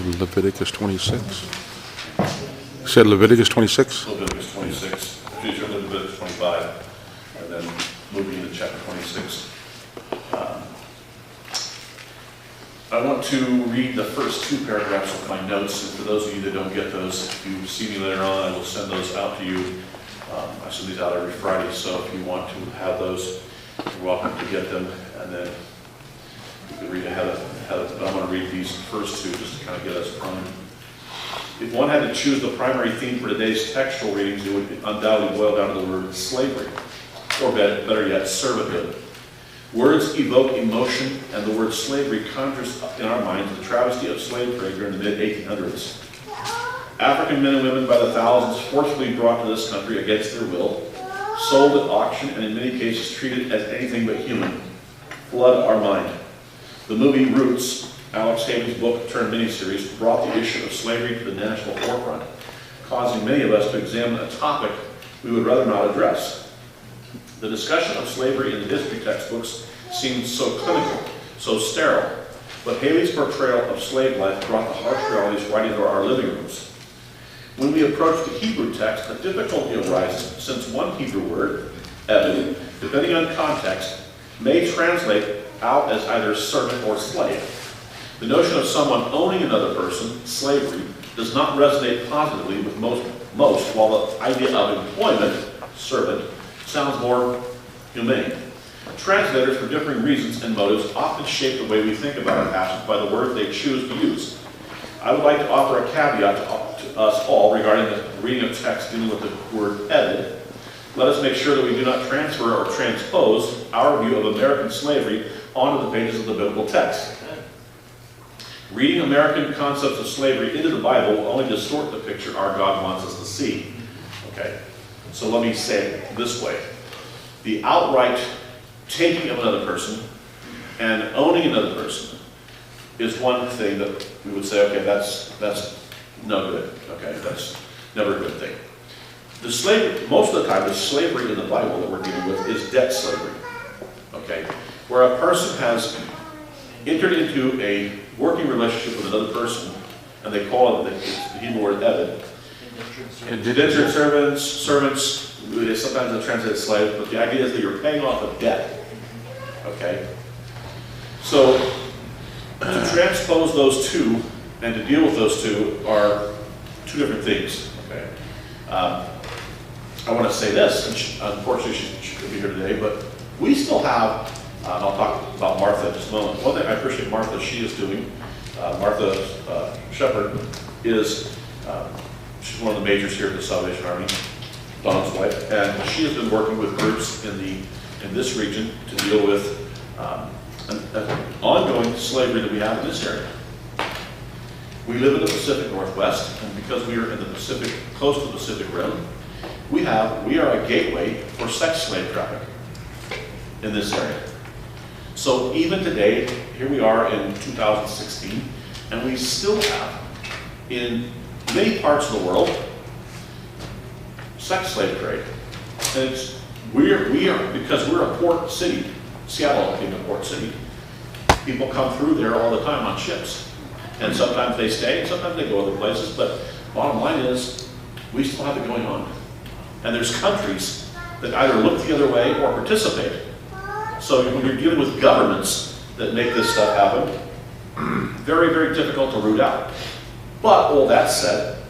Leviticus 26. You said Leviticus 26? Leviticus 26. If you turn to Leviticus 25, and then moving into chapter 26. I want to read the first two paragraphs of my notes, and for those of you that don't get those, if you see me later on, I will send those out to you. I send these out every Friday, so if you want to have those, you're welcome to get them, and then you can read ahead of it. But I'm going to read these first two just to kind of get us primed. If one had to choose the primary theme for today's textual readings, it would undoubtedly boil down to the word slavery, or better yet, servanthood. Words evoke emotion, and the word slavery conjures up in our minds the travesty of slave trade during the mid-1800s. African men and women by the thousands forcibly brought to this country against their will, sold at auction, and in many cases treated as anything but human. Flood our mind. The movie Roots, Alex Haley's book turned miniseries, brought the issue of slavery to the national forefront, causing many of us to examine a topic we would rather not address. The discussion of slavery in the history textbooks seemed so clinical, so sterile, but Haley's portrayal of slave life brought the harsh realities right into our living rooms. When we approach the Hebrew text, a difficulty arises since one Hebrew word, Emery, depending on context, may translate out as either servant or slave. The notion of someone owning another person, slavery, does not resonate positively with most, while the idea of employment, servant, sounds more humane. Translators, for differing reasons and motives, often shape the way we think about a passage by the words they choose to use. I would like to offer a caveat to us all regarding the reading of text dealing with the word "eved." Let us make sure that we do not transfer or transpose our view of American slavery onto the pages of the biblical text. Reading American concepts of slavery into the Bible will only distort the picture our God wants us to see. Okay? So let me say it this way. The outright taking of another person and owning another person is one thing that we would say, okay, that's no good. Okay, that's never a good thing. The slavery, most of the time, the slavery in the Bible that we're dealing with is debt slavery. Okay, where a person has entered into a working relationship with another person, and they call it the Hebrew word "eved." Indentured servants, sometimes they translate slave, but the idea is that you're paying off a debt. Okay? So, to transpose those two and to deal with those two are two different things. Okay? I want to say this, and unfortunately she couldn't be here today, but we still have, I'll talk about Martha in just a moment. One thing I appreciate Martha, she is doing, Martha Shepherd is, she's one of the majors here at the Salvation Army, Don's wife, and she has been working with groups in this region to deal with an ongoing slavery that we have in this area. We live in the Pacific Northwest, and because we are in the Pacific, close to the Pacific Rim, we are a gateway for sex slave trafficking in this area. So even today, here we are in 2016, and we still have in many parts of the world sex slave trade. And we are because we're a port city, Seattle being a port city, people come through there all the time on ships. And sometimes they stay, and sometimes they go other places, but bottom line is, we still have it going on. And there's countries that either look the other way or participate. So when you're dealing with governments that make this stuff happen, very, very difficult to root out. But all that said,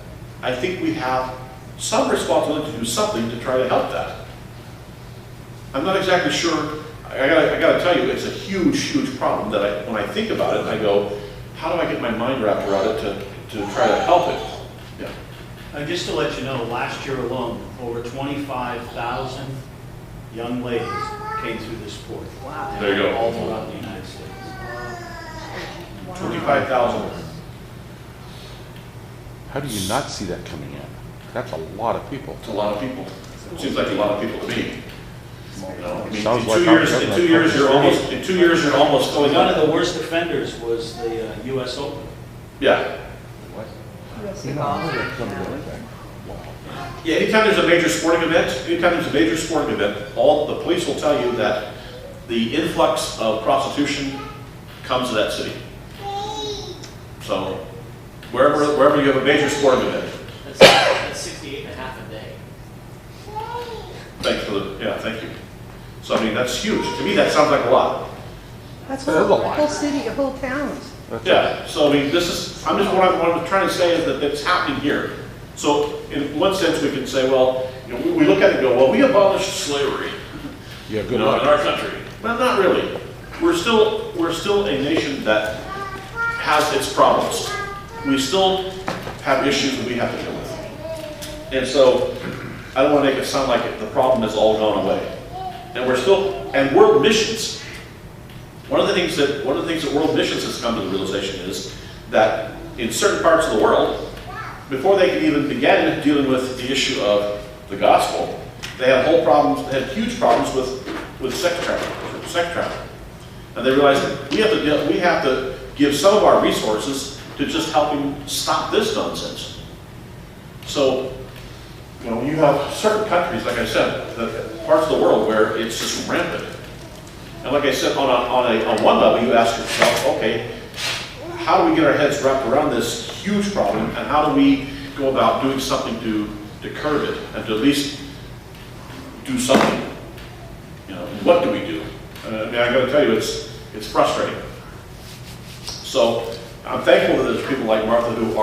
I think we have some responsibility to do something to try to help that. I'm not exactly sure. I gotta tell you, it's a huge, huge problem that when I think about it, I go, how do I get my mind wrapped around it to try to help it? Yeah. And just to let you know, last year alone, over 25,000 young ladies came through this port. Wow. There you go. All throughout the United States. 25,000. How do you not see that coming in? That's a lot of people. It's a lot of people. It seems like a lot of people to me. You know, I mean, Sounds in like 2 our years, government. 2 years, you're almost filling One up. of the worst offenders was the U.S. Open. Yeah. Yeah, anytime there's a major sporting event, all the police will tell you that the influx of prostitution comes to that city. So wherever you have a major sporting event. That's 68 and a half a day. Thanks for thank you. So I mean, that's huge. To me, that sounds like a lot. That's That is a whole, lot. whole city, whole towns. Yeah, so I mean, what I'm trying to say is that it's happening here. So in one sense, we can say, well, we look at it and go, well, we abolished slavery, Yeah, good in luck. our country. Well, not really. We're still a nation that has its problems. We still have issues that we have to deal with. And so, I don't want to make it sound like the problem has all gone away. And world missions. One of the things that world missions has come to the realization is that in certain parts of the world, before they could even begin dealing with the issue of the gospel, they had huge problems with sex trafficking. And they realized that we have to give some of our resources to just helping stop this nonsense. So, you have certain countries, like I said, parts of the world where it's just rampant. And like I said, on one level, you ask yourself, okay, how do we get our heads wrapped around this huge problem, and how do we go about doing something to curb it, and to at least do something? What do we do? I got to tell you, it's frustrating. So I'm thankful that there's people like Martha who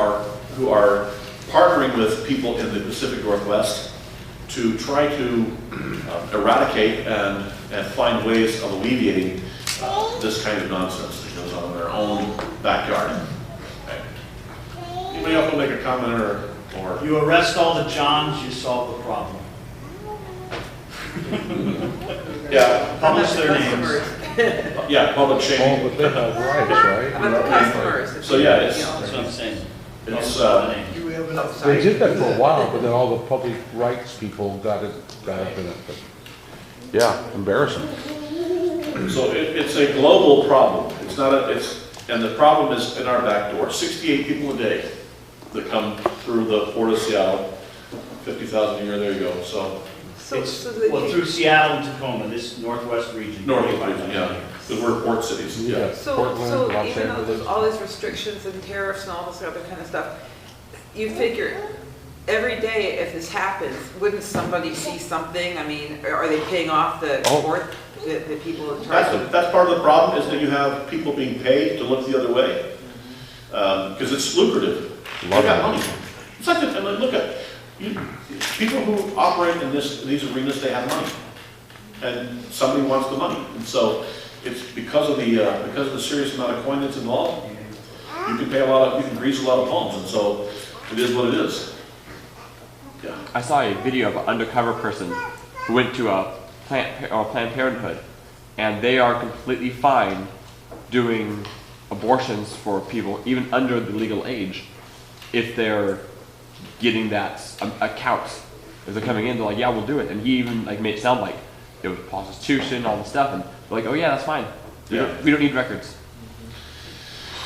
are partnering with people in the Pacific Northwest to try to eradicate and find ways of alleviating this kind of nonsense that goes on in their own backyard. Okay. Anybody else want to make a comment or? You arrest all the Johns, you solve the problem. Yeah. Publish their names. Yeah, public Oh, shaming. but they have rights, right? About the customers. So yeah, it's That's what I'm saying. it's Do we have enough They sites? did that for a while, but then all the public rights people got up in it. But yeah, embarrassing. so it's a global problem. It's not and the problem is in our back door. 68 people a day that come through the Port of Seattle, 50,000 a year. There you go. So It's, they well, keep- through Seattle and Tacoma, this northwest region. Northwest region, yeah, because we're port cities. Yeah. So Portland, Los even though there's Angeles. all these restrictions and tariffs and all this other kind of stuff, you figure every day if this happens, wouldn't somebody see something? I mean, are they paying off the Oh. port, the people in charge? That's part of the problem, is that you have people being paid to look the other way, because it's lucrative. They Love got it. money. It's like, I mean, look at people who operate in these arenas. They have money, and somebody wants the money, and so it's because of the serious amount of coin that's involved. You can pay you can grease a lot of palms, and so it is what it is. Yeah. I saw a video of an undercover person who went to a Planned Parenthood, and they are completely fine doing abortions for people even under the legal age if they're getting that account. If they're coming in, they're like, yeah, we'll do it. And he even made it sound like it was prostitution, all this stuff, and they're like, oh yeah, that's fine. We don't need records.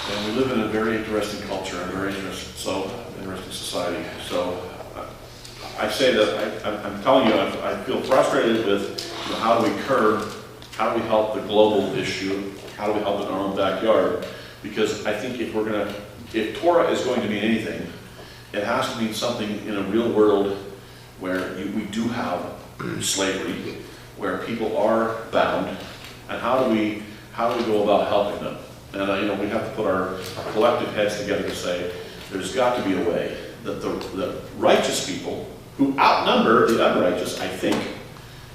And we live in a very interesting culture, and very interesting society. So I say that I'm telling you, I feel frustrated with how do we how do we help the global issue, how do we help in our own backyard? Because I think if Torah is going to mean anything, it has to mean something in a real world where we do have slavery, where people are bound, and how do we go about helping them? And we have to put our collective heads together to say there's got to be a way that the righteous people who outnumber the unrighteous, I think,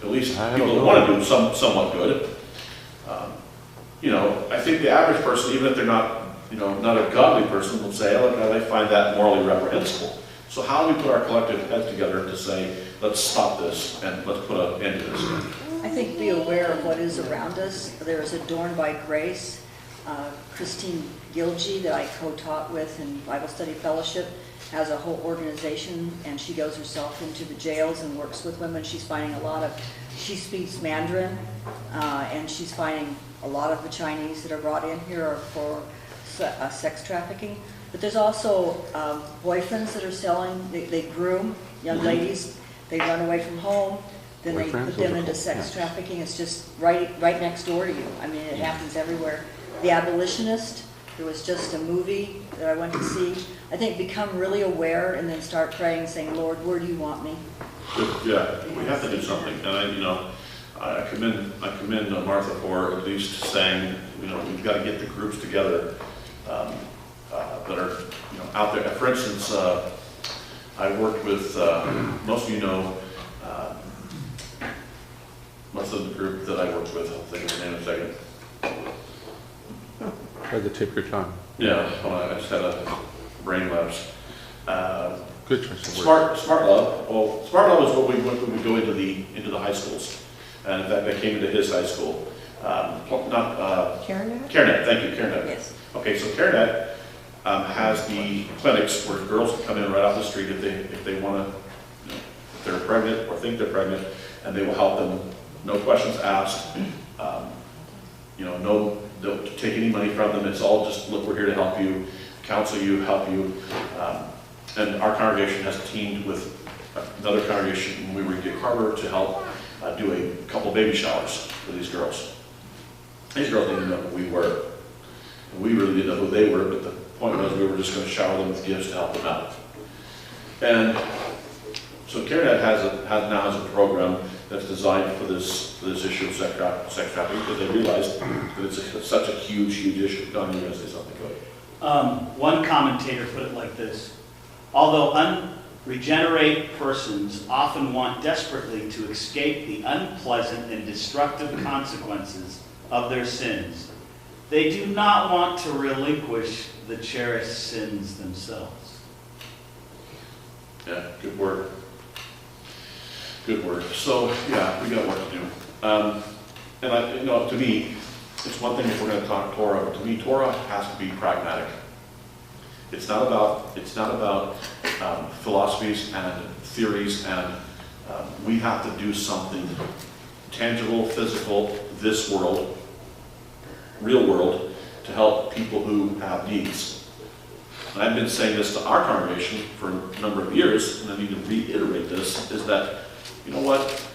at least people that want to do somewhat good. I think the average person, even if they're not a godly person, will say, oh, look, I find that morally reprehensible. So how do we put our collective heads together to say, let's stop this and let's put an end to this? I think be aware of what is around us. There is Adorned by Grace. Christine Gilgy, that I co-taught with in Bible Study Fellowship, has a whole organization, and she goes herself into the jails and works with women. She speaks Mandarin, and she's finding a lot of the Chinese that are brought in here are for sex trafficking. But there's also boyfriends that are selling, they groom young ladies, they run away from home, then they put them into sex trafficking. It's just right next door to you. I mean, it happens everywhere. The abolitionist, There was just a movie that I went to see. I think become really aware and then start praying, saying, Lord, where do you want me? Yeah, we have to do something, and I commend Martha for at least saying, we've got to get the groups together that are, out there. For instance, I worked with, most of you know, most of the group that I worked with, I'll think of the name in a second. Try to take your time. Yeah, hold on, I just had a brain lapse. Good choice of words. Smart Love. Well, Smart Love is what we went when we go into the high schools, and in fact, I came into his high school. CareNet? CareNet. Thank you, CareNet. Yes. Okay, so CareNet has the clinics where girls can come in right off the street if they want to, if they're pregnant or think they're pregnant, and they will help them. No questions asked. No, don't take any money from them. It's all just, look, we're here to help you, counsel you, help you. And our congregation has teamed with another congregation when we were at Carver to help do a couple baby showers for these girls. These girls didn't know who we were. We really didn't know who they were, but the point was we were just going to shower them with gifts to help them out. And so CareNet now has a program that's designed for this issue of sex trafficking, because they realized that it's such a huge issue. Don, you're going to say something, go ahead. One commentator put it like this: although unregenerate persons often want desperately to escape the unpleasant and destructive consequences of their sins, they do not want to relinquish the cherished sins themselves. Yeah, good word. Good word. So, yeah, we got work to do. And to me, it's one thing if we're going to talk Torah, but to me, Torah has to be pragmatic. It's not about philosophies and theories, and we have to do something tangible, physical, this world, real world, to help people who have needs. And I've been saying this to our congregation for a number of years, and I need to reiterate this, is that, you know what,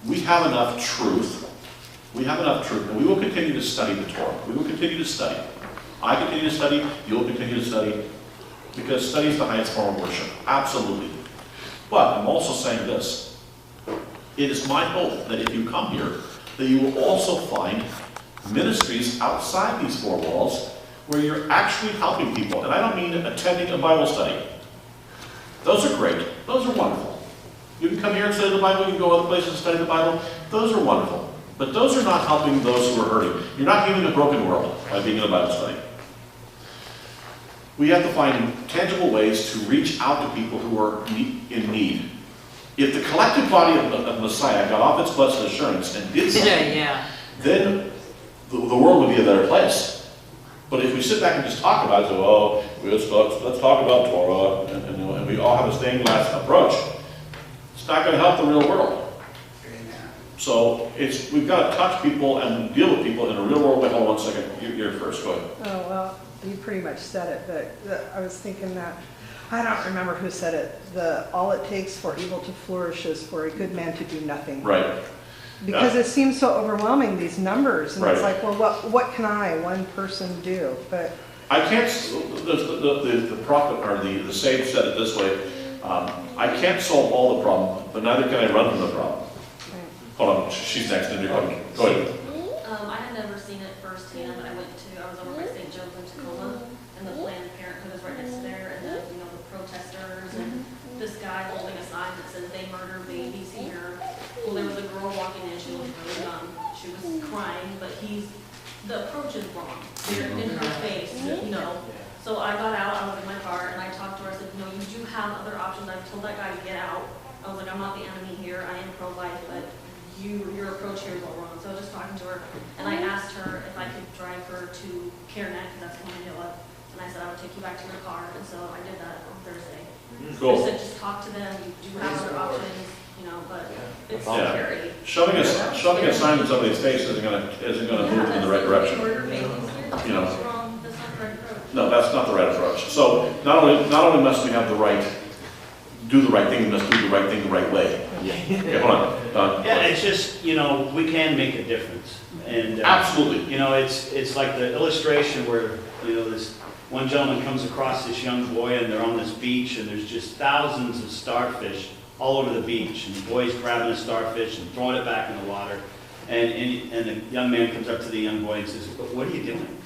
we have enough truth. We have enough truth, and we will continue to study the Torah. We will continue to study. I continue to study, you'll continue to study, because study is the highest form of worship. Absolutely. But I'm also saying this. It is my hope that if you come here, that you will also find ministries outside these four walls where you're actually helping people. And I don't mean attending a Bible study. Those are great. Those are wonderful. You can come here and study the Bible. You can go other places and study the Bible. Those are wonderful. But those are not helping those who are hurting. You're not healing a broken world by being in a Bible study. We have to find tangible ways to reach out to people who are in need. If the collective body of Messiah got off its blessed assurance and did something, then the world would be a better place. But if we sit back and just talk about it, so, let's talk about Torah, and we all have a stained glass approach, it's not going to help the real world. So we've got to touch people and deal with people in a real world way. Hold on 1 second. You're first. Go ahead. Oh, well, you pretty much said it, but I was thinking that, I don't remember who said it, all it takes for evil to flourish is for a good man to do nothing. Right. Because it seems so overwhelming, these numbers, and Right. it's like, well, what can one person do? But I can't, the prophet, or the sage said it this way, I can't solve all the problem, but neither can I run from the problem. Hold on, she's next. Go ahead. I had never seen it firsthand, but I was over by St. Joe's in Tacoma, and the Planned Parenthood is right next there, and the protesters, and this guy holding a sign that says they murder babies here. Well, there was a girl walking in, she was really young, she was crying, but the approach is wrong. They're in her face, So I got out, I was in my car, and I talked to her, I said, you do have other options. I've told that guy to get out. I was like, I'm not the enemy here, I am pro-life, but your approach here is all wrong. So I was just talking to her, and I asked her if I could drive her to CareNet, because that's the one I know of. And I said I would take you back to your car, and so I did that on Thursday. Cool. I said just talk to them, you do have other options, but it's scary. Shoving a sign in somebody's face isn't going to move them in the right direction. That's not the right approach. No, that's not the right approach. So not only must we have the right, do the right thing, we must do the right thing the right way. Okay, hold on. Yeah, it's just, we can make a difference. And Absolutely. it's like the illustration where You know, this one gentleman comes across this young boy and they're on this beach and there's just thousands of starfish all over the beach. And the boy's grabbing a starfish and throwing it back in the water. And the young man comes up to the young boy and says, "But what are you doing?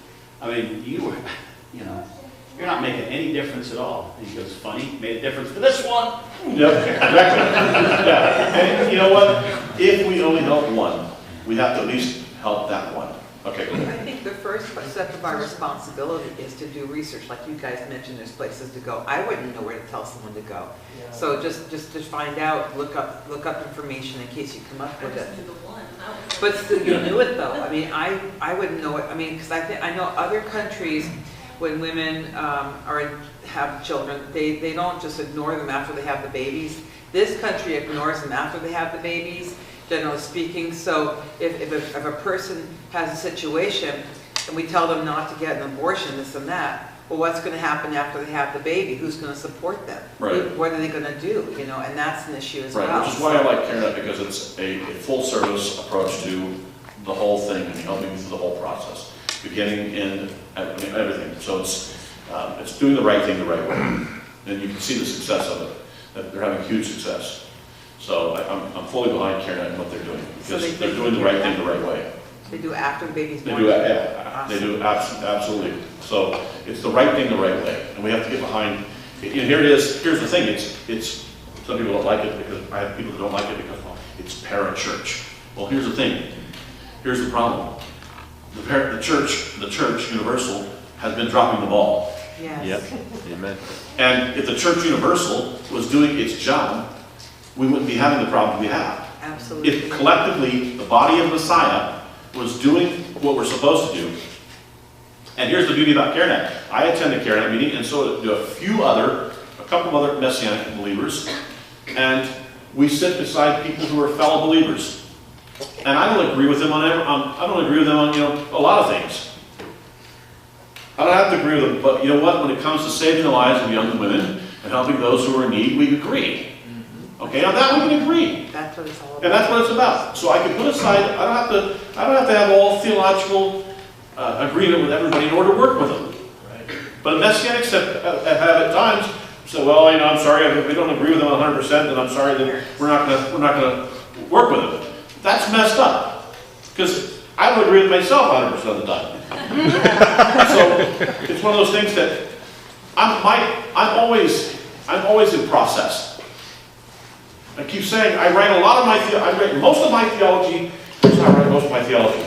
I mean, you're not making any difference at all." And he goes, "Funny, made a difference for this one." Yep, exactly. Yeah, and you know what? If we only help one, we have to at least help that one. Okay. I think the first step of our responsibility is to do research, like you guys mentioned, there's places to go. I wouldn't know where to tell someone to go. So just to find out, look up information in case you come up with it. But still, you knew it though. I mean, I wouldn't know it. I mean, because I know other countries, when women have children, they don't just ignore them after they have the babies. This country ignores them after they have the babies, generally speaking. So if a person has a situation and we tell them not to get an abortion, this and that, well, what's going to happen after they have the baby? Who's going to support them? Right. What are they going to do? You know, and that's an issue as Right, well. which is why I like CareNet, because it's a full service approach to the whole thing and helping you through the whole process, beginning in everything. So it's doing the right thing the right way, and you can see the success of it. That they're having huge success. So I'm fully behind CareNet and what they're doing, because So they're doing the right thing the right way. They do after the baby's They born. do, yeah, they do absolutely. So it's the right thing the right way, and we have to get behind. Here it is. Here's the thing. It's some people don't like it because I have people that don't like it because, well, it's parachurch. Well, here's the thing. Here's the problem. The church universal has been dropping the ball. Yes. Amen. And if the church universal was doing its job, we wouldn't be having the problem we have. Absolutely. If collectively the body of Messiah was doing what we're supposed to do, and here's the beauty about CareNet. I attend a CareNet meeting, and so do a couple of other Messianic believers, and we sit beside people who are fellow believers. And I don't agree with them on a lot of things. I don't have to agree with them, but you know what? When it comes to saving the lives of young women and helping those who are in need, we agree. Okay, on that we can agree. That's what it's all about. And that's what it's about. So I can put aside, I don't have to have all theological agreement with everybody in order to work with them. But Messianics have at times said, well, I'm sorry, if we don't agree with them 100%, then I'm sorry that we're not going to work with them. That's messed up. Because I don't agree with myself 100% of the time. So it's one of those things that I'm always in process. I keep saying I write most of my theology. Here's how I write most of my theology.